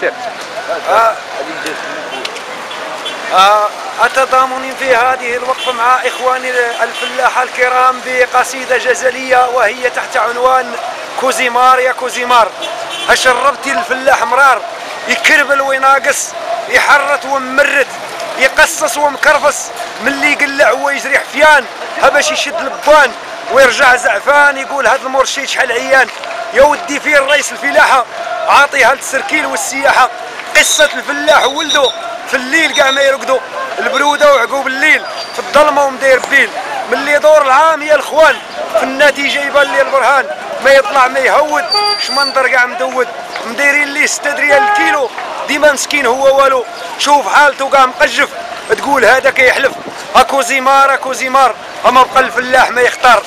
سير. أتضامن في هذه الوقفة مع إخواني الفلاحة الكرام بقصيدة جزلية وهي تحت عنوان كوزيمار يا كوزيمار. أشربتي الفلاح مرار يكربل ويناقص، يحرت وممرت، يقصص ومكرفص، ملي يقلع ويجري حفيان هباش يشد لبان ويرجع زعفان، يقول هذا المرشيد شحال عيان. يا ودي فيه الرئيس الفلاحة عاطيها للسركيل والسياحة، قصة الفلاح وولده في الليل كاع ما يرقدوا، البرودة وعقوب الليل في الظلمة ومداير بيل، ملي دور العام يا الاخوان في النتيجة يبان لي البرهان، ما يطلع ما يهود شمنظر كاع مدود، مدايرين ليه 6 ريال الكيلو، ديما مسكين هو والو، شوف حالته كاع مقجف، تقول هذا كيحلف اكو زمار اكو زمار، اما بقى الفلاح ما يختار.